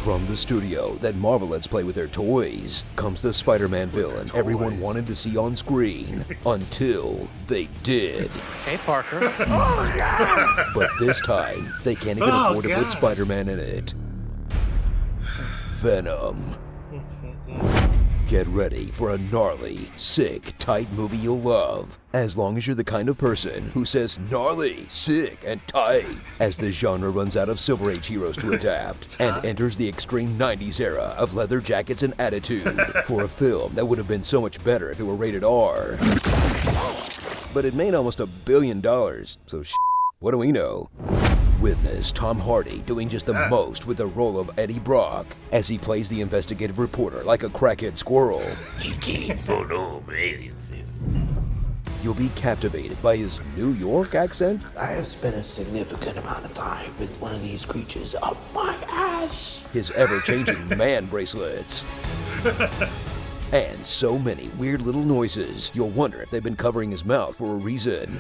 From the studio that Marvel lets play with their toys comes the Spider-Man villain everyone wanted to see on screen until they did. Hey, Parker. Oh, yeah! But this time, they can't even afford to put Spider-Man in it. Venom. Get ready for a gnarly, sick, tight movie you'll love, as long as you're the kind of person who says gnarly, sick, and tight as the genre runs out of Silver Age heroes to adapt and enters the extreme 90s era of leather jackets and attitude for a film that would have been so much better if it were rated R. But it made almost $1 billion, so what do we know? Witness Tom Hardy doing just the most with the role of Eddie Brock as he plays the investigative reporter like a crackhead squirrel. You'll be captivated by his New York accent. I have spent a significant amount of time with one of these creatures up my ass. His ever-changing man bracelets. And so many weird little noises, you'll wonder if they've been covering his mouth for a reason.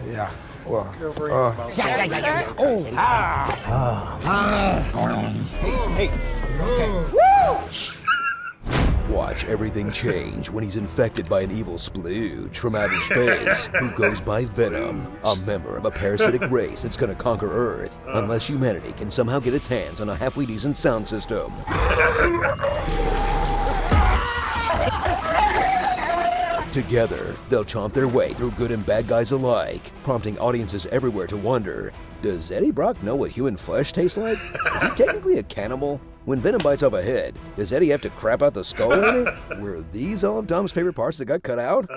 Yeah. Well, Watch everything change when he's infected by an evil splooge from outer space who goes by Venom, a member of a parasitic race that's gonna conquer Earth unless humanity can somehow get its hands on a halfway decent sound system. Together, they'll chomp their way through good and bad guys alike, prompting audiences everywhere to wonder, does Eddie Brock know what human flesh tastes like? Is he technically a cannibal? When Venom bites off a head, does Eddie have to crap out the skull in it? Were these all of Dom's favorite parts that got cut out?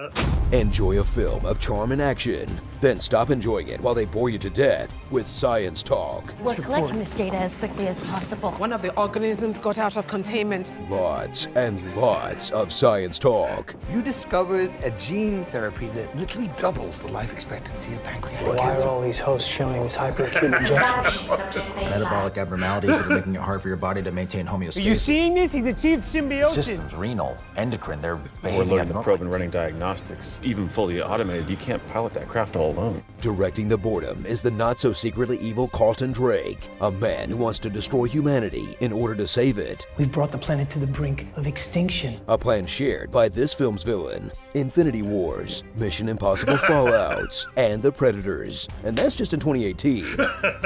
Enjoy a film of charm and action, then stop enjoying it while they bore you to death with science talk. We're collecting this data as quickly as possible. One of the organisms got out of containment. Lots and lots of science talk. You discovered a gene therapy that literally doubles the life expectancy of pancreatic Why cancer. are all these hosts showing this hyperacute injections? Metabolic abnormalities that are making it hard for your body to maintain homeostasis. Are you seeing this? He's achieved symbiosis. Systems, renal, endocrine, they're We're behaving loading the abnormally. probe and running diagnostics. Even fully automated, you can't pilot that craft all alone. Directing the boredom is the not-so-secretly evil Carlton Drake, a man who wants to destroy humanity in order to save it. We've brought the planet to the brink of extinction. A plan shared by this film's villain, Infinity Wars, Mission Impossible Fallouts, and The Predators. And that's just in 2018.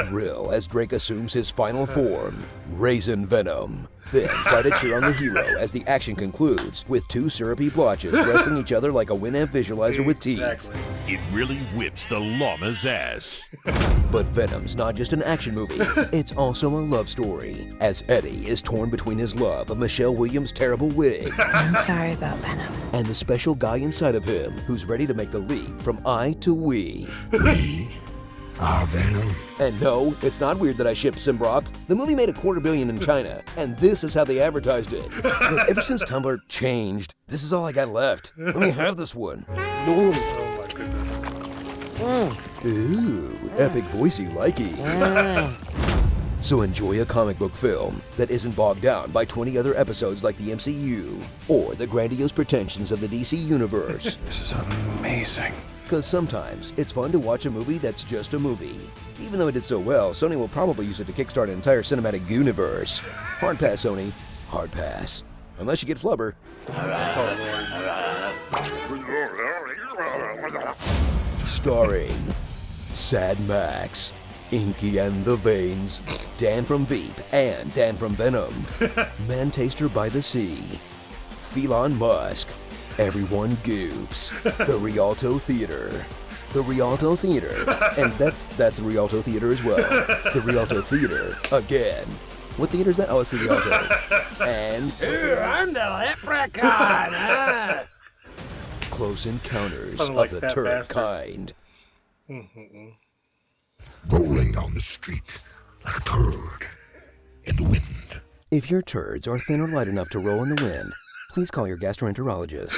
Thrill as Drake assumes his final form, Raisin Venom. Then try to cheer on the hero as the action concludes with two syrupy blotches wrestling each other like a Winamp visualizer with teeth. It really whips the llama's ass. But Venom's not just an action movie, it's also a love story, as Eddie is torn between his love of Michelle Williams' terrible wig I'm sorry about Venom. and the special guy inside of him who's ready to make the leap from I to we. we are Venom. And no, it's not weird that I shipped Simbrock. The movie made $250 million in China, and this is how they advertised it. Look, ever since Tumblr changed, this is all I got left. Let me have this one. Oh my goodness. Ooh, epic voicey likey. So enjoy a comic book film that isn't bogged down by 20 other episodes like the MCU or the grandiose pretensions of the DC Universe. This is amazing. Because sometimes it's fun to watch a movie that's just a movie. Even though it did so well, Sony will probably use it to kickstart an entire cinematic universe. Hard pass, Sony. Hard pass. Unless you get Flubber. Starring Sad Max, Inky and the Veins, Dan from Veep and Dan from Venom, Man Taster by the Sea, Felon Musk, Everyone Goops, the Rialto Theater. The Rialto Theater. And that's the Rialto Theater as well. The Rialto Theater again. What theater is that? Oh, it's the Rialto. And I'm the leprechaun. Close Encounters Sounded of like the Fat Turret Bastard. Kind. Rolling down the street like a turd in the wind. If your turds are thin or light enough to roll in the wind, please call your gastroenterologist.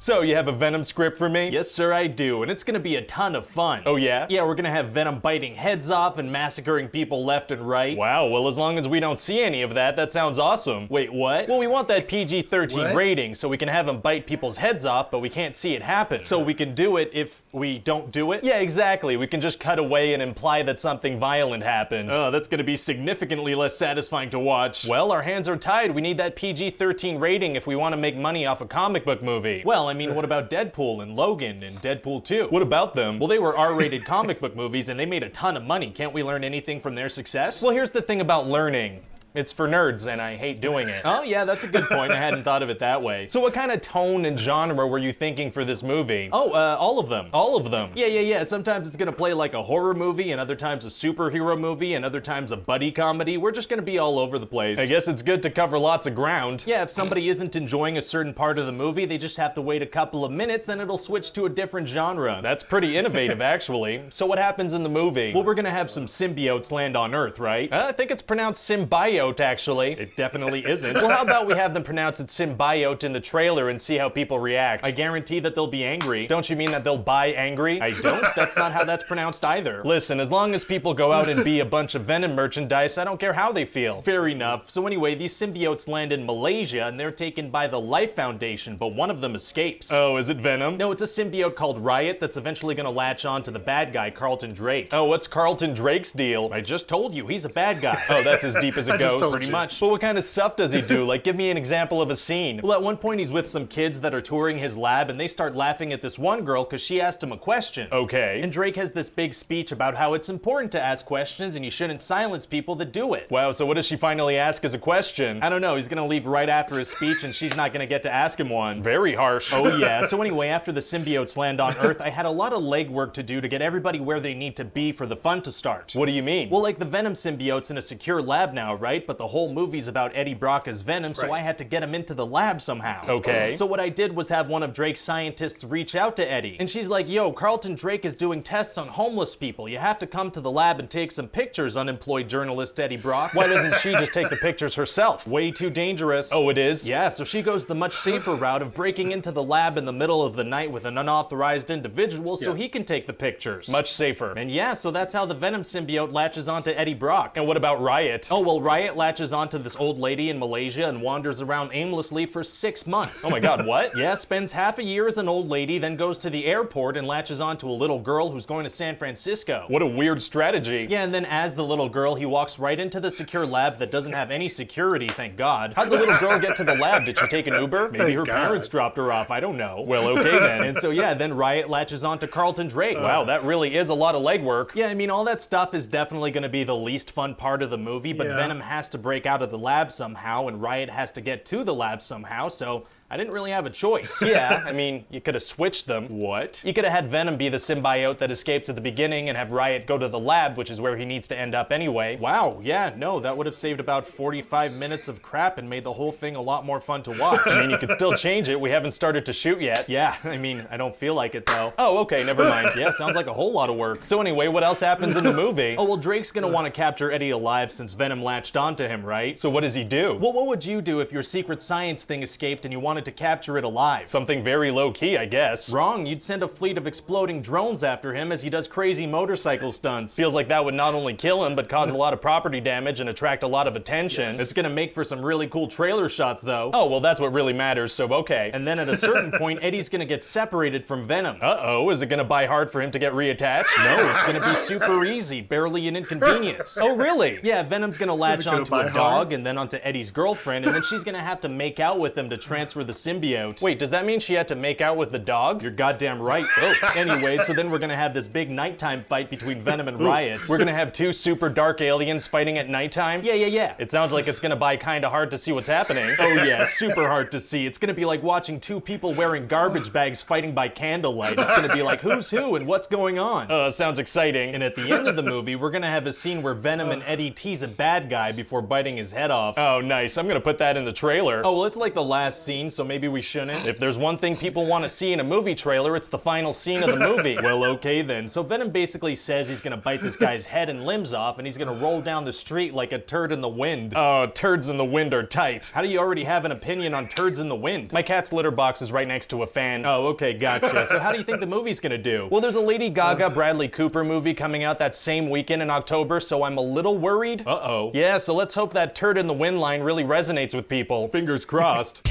So, you have a Venom script for me? Yes, sir, I do, and it's gonna be a ton of fun. Oh, yeah? Yeah, we're gonna have Venom biting heads off and massacring people left and right. Wow, well, as long as we don't see any of that, that sounds awesome. Wait, what? Well, we want that PG-13 rating so we can have him bite people's heads off, but we can't see it happen. So we can do it if we don't do it? Yeah, exactly. We can just cut away and imply that something violent happened. Oh, that's gonna be significantly less satisfying to watch. Well, our hands are tied. We need that PG-13 rating if we want to make money off a comic book movie. Well, I mean, what about Deadpool and Logan and Deadpool 2? What about them? Well, they were R-rated comic book movies and they made a ton of money. Can't we learn anything from their success? Well, here's the thing about learning. It's for nerds, and I hate doing it. Oh, yeah, that's a good point. I hadn't thought of it that way. So what kind of tone and genre were you thinking for this movie? Oh, all of them. All of them. Yeah. Sometimes it's gonna play like a horror movie, and other times a superhero movie, and other times a buddy comedy. We're just gonna be all over the place. I guess it's good to cover lots of ground. Yeah, if somebody isn't enjoying a certain part of the movie, they just have to wait a couple of minutes, and it'll switch to a different genre. That's pretty innovative, actually. So what happens in the movie? Well, we're gonna have some symbiotes land on Earth, right? I think it's pronounced symbiote, actually. It definitely isn't. Well, how about we have them pronounce it symbiote in the trailer and see how people react? I guarantee that they'll be angry. Don't you mean that they'll buy angry? I don't. That's not how that's pronounced either. Listen, as long as people go out and be a bunch of Venom merchandise, I don't care how they feel. Fair enough. So anyway, these symbiotes land in Malaysia and they're taken by the Life Foundation, but one of them escapes. Oh, is it Venom? No, it's a symbiote called Riot that's eventually gonna latch on to the bad guy, Carlton Drake. Oh, what's Carlton Drake's deal? I just told you, he's a bad guy. Oh, that's as deep as it goes. Pretty much. But what kind of stuff does he do? Like, give me an example of a scene. Well, at one point he's with some kids that are touring his lab and they start laughing at this one girl because she asked him a question. Okay. And Drake has this big speech about how it's important to ask questions and you shouldn't silence people that do it. Wow, so what does she finally ask as a question? I don't know, he's gonna leave right after his speech and she's not gonna get to ask him one. Very harsh. Oh yeah, so anyway, after the symbiotes land on Earth, I had a lot of legwork to do to get everybody where they need to be for the fun to start. What do you mean? Well, like the Venom symbiote's in a secure lab now, right? But the whole movie's about Eddie Brock as Venom, so I had to get him into the lab somehow. Okay. So what I did was have one of Drake's scientists reach out to Eddie, and she's like, yo, Carlton Drake is doing tests on homeless people. You have to come to the lab and take some pictures, unemployed journalist Eddie Brock. Why doesn't she just take the pictures herself? Way too dangerous. Oh, it is? Yeah, so she goes the much safer route of breaking into the lab in the middle of the night with an unauthorized individual so he can take the pictures. Much safer. And yeah, so that's how the Venom symbiote latches onto Eddie Brock. And what about Riot? Oh, well, Riot latches onto this old lady in Malaysia and wanders around aimlessly for 6 months. Oh my god, what? Yeah, spends half a year as an old lady, then goes to the airport and latches onto a little girl who's going to San Francisco. What a weird strategy. Yeah, and then as the little girl, he walks right into the secure lab that doesn't have any security, thank God. How'd the little girl get to the lab? Did she take an Uber? Maybe her parents dropped her off, I don't know. Well, okay then. And so yeah, then Riot latches onto Carlton Drake. Wow, that really is a lot of legwork. Yeah, I mean, all that stuff is definitely gonna be the least fun part of the movie, but Venom has to break out of the lab somehow, and Riot has to get to the lab somehow, so I didn't really have a choice. Yeah, I mean, you could have switched them. What? You could have had Venom be the symbiote that escapes at the beginning and have Riot go to the lab, which is where he needs to end up anyway. Wow, yeah, no, that would have saved about 45 minutes of crap and made the whole thing a lot more fun to watch. I mean, you could still change it. We haven't started to shoot yet. Yeah, I mean, I don't feel like it though. Oh, okay, never mind. Yeah, sounds like a whole lot of work. So anyway, what else happens in the movie? Oh, well, Drake's gonna want to capture Eddie alive since Venom latched onto him, right? So what does he do? Well, what would you do if your secret science thing escaped and you wanted to capture it alive? Something very low-key, I guess. Wrong, you'd send a fleet of exploding drones after him as he does crazy motorcycle stunts. Feels like that would not only kill him, but cause a lot of property damage and attract a lot of attention. It's gonna make for some really cool trailer shots, though. Oh, well, that's what really matters, so okay. And then at a certain point, Eddie's gonna get separated from Venom. Uh-oh, is it gonna buy hard for him to get reattached? No, it's gonna be super easy, barely an inconvenience. Oh, really? Yeah, Venom's gonna latch onto a dog, and then onto Eddie's girlfriend, and then she's gonna have to make out with him to transfer the symbiote. Wait, does that mean she had to make out with the dog? You're goddamn right. Oh. Anyway, so then we're gonna have this big nighttime fight between Venom and Riot. We're gonna have two super dark aliens fighting at nighttime? Yeah. It sounds like it's gonna buy kinda hard to see what's happening. Oh yeah, super hard to see. It's gonna be like watching two people wearing garbage bags fighting by candlelight. It's gonna be like, who's who and what's going on? Sounds exciting. And at the end of the movie, we're gonna have a scene where Venom and Eddie tease a bad guy before biting his head off. Oh, nice. I'm gonna put that in the trailer. Oh, well, it's like the last scene, so so maybe we shouldn't. If there's one thing people want to see in a movie trailer, it's the final scene of the movie. Well, okay then. So Venom basically says he's gonna bite this guy's head and limbs off, and he's gonna roll down the street like a turd in the wind. Oh, turds in the wind are tight. How do you already have an opinion on turds in the wind? My cat's litter box is right next to a fan. Oh, okay, gotcha. So how do you think the movie's gonna do? Well, there's a Lady Gaga, Bradley Cooper movie coming out that same weekend in October, so I'm a little worried. Uh-oh. Yeah, so let's hope that turd in the wind line really resonates with people. Fingers crossed.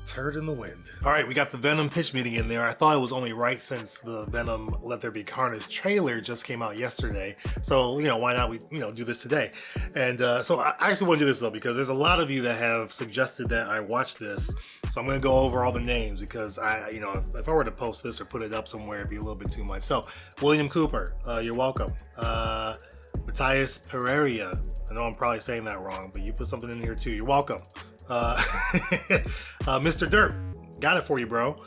Turd in the wind. All right, we got the Venom pitch meeting in there. I thought it was only right since the Venom Let There Be Carnage trailer just came out yesterday. So, you know, why not we, do this today? And so I actually want to do this though, because there's a lot of you that have suggested that I watch this. So I'm going to go over all the names because if I were to post this or put it up somewhere, it'd be a little bit too much. So William Cooper, you're welcome. Matthias Pereira, I know I'm probably saying that wrong, but you put something in here too. You're welcome. Mr. Dirt, got it for you, bro.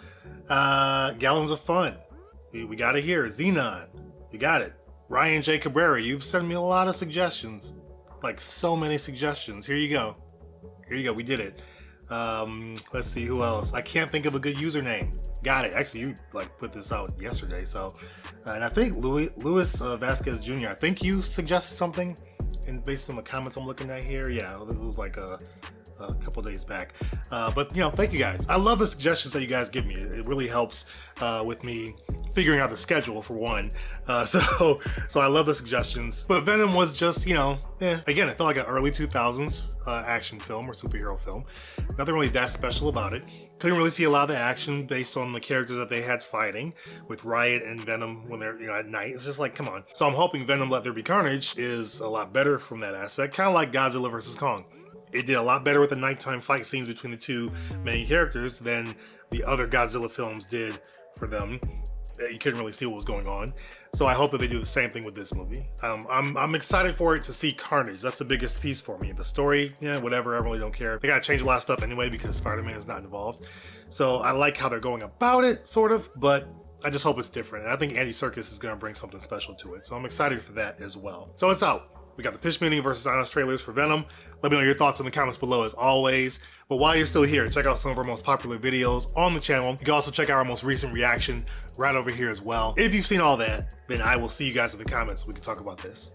Gallons of Fun, we got it here. Xenon, you got it. Ryan J. Cabrera, you've sent me a lot of suggestions, like so many suggestions. Here you go, we did it. Let's see who else. I can't think of a good username. Got it. Actually, you put this out yesterday, so and I think Luis Vasquez Jr., I think you suggested something, and based on the comments I'm looking at here, yeah, it was like a couple days back. But thank you guys. I love the suggestions that you guys give me. It really helps with me figuring out the schedule for one. So I love the suggestions. But Venom was just, again, it felt like an early 2000s action film or superhero film. Nothing really that special about it. Couldn't really see a lot of the action based on the characters that they had fighting with Riot and Venom when they're at night. It's just like, come on. So I'm hoping Venom Let There Be Carnage is a lot better from that aspect. Kind of like Godzilla vs. Kong. It did a lot better with the nighttime fight scenes between the two main characters than the other Godzilla films did for them. You couldn't really see what was going on. So I hope that they do the same thing with this movie. I'm excited for it to see Carnage. That's the biggest piece for me. The story, whatever, I really don't care. They gotta change a lot of stuff anyway because Spider-Man is not involved. So I like how they're going about it, sort of, but I just hope it's different. And I think Andy Serkis is gonna bring something special to it. So I'm excited for that as well. So it's out. We got the pitch meeting versus honest trailers for Venom. Let me know your thoughts in the comments below as always. But while you're still here, check out some of our most popular videos on the channel. You can also check out our most recent reaction right over here as well. If you've seen all that, then I will see you guys in the comments. We can talk about this.